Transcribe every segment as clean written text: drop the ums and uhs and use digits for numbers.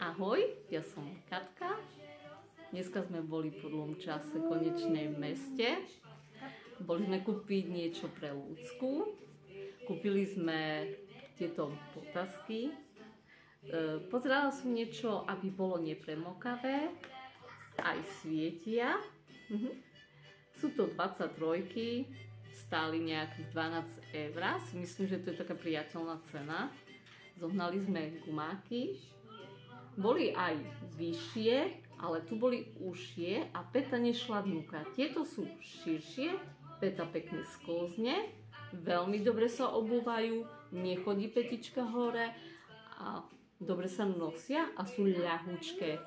Ahoj, ja som Katka. Dneska sme boli po dlhom čase konečne v meste. Boli sme kúpiť niečo pre Ľudsku. Kúpili sme tieto potasky. Pozerala som niečo, aby bolo nepremokavé. Aj svietia. Sú to 23, stáli nejakých 12 eur. Si myslím, že to je taká priateľná cena. Zohnali sme gumáky. Boli aj vyššie, ale tu boli užšie a päta nešla dnuka. Tieto sú širšie, päta pekne sklzne, veľmi dobre sa obúvajú, nechodí petička hore a dobre sa nosia a sú ľahúčké.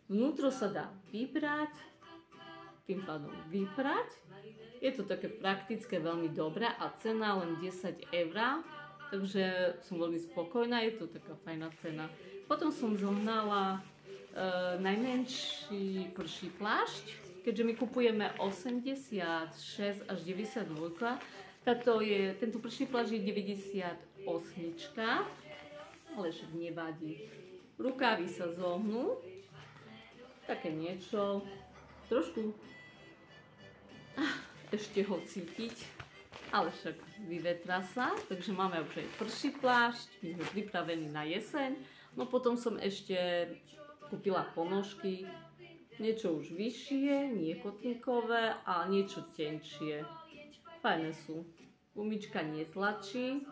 Vnútro sa dá vybrať, tým pádom vyprať. Je to také praktické, veľmi dobré a cena len 10 eur. Takže som veľmi spokojná, je to taká fajná cena. Potom som zohnala najmenší prší plášť, keďže my kupujeme 86 až 92, tento prší plášť je 98, ale že nevadí. Rukávy sa zohnú, také niečo, trošku ešte ho cítiť. Ale však vyvetrá sa, takže máme už aj prší plášť, my sme pripravení na jeseň. No potom som ešte kúpila ponožky, niečo už vyššie, nie kotníkové a niečo tenšie. Fajné sú. Gumička netlačí,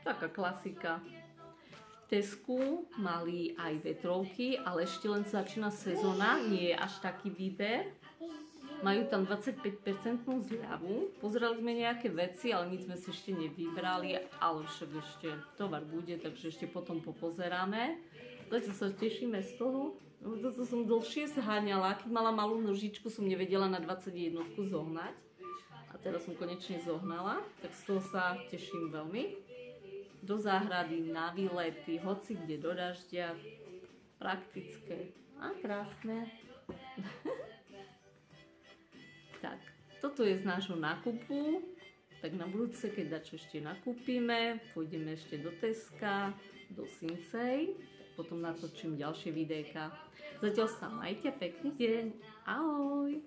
taká klasika. V Tesku mali aj vetrovky, ale ešte len začína sezóna, nie je až taký výber. Majú tam 25% zľavu. Pozerali sme nejaké veci, ale nič sme si ešte nevybrali, ale však ešte tovar bude, takže ešte potom popozeráme. Zatiaľ sa tešíme z toho. Toto som dlhšie zháňala, keď mala malú nožičku, som nevedela na 21 zohnať. A teraz som konečne zohnala, tak z toho sa teším veľmi. Do záhrady, na výlety, hoci kde do dažďa. Praktické a krásne. Tak, toto je z nášho nákupu, tak na budúce, keď dačo ešte nakúpime, pôjdeme ešte do Teska, do Sinsay, potom natočím ďalšie videjka. Zatiaľ sa majte, pekný deň, ahoj!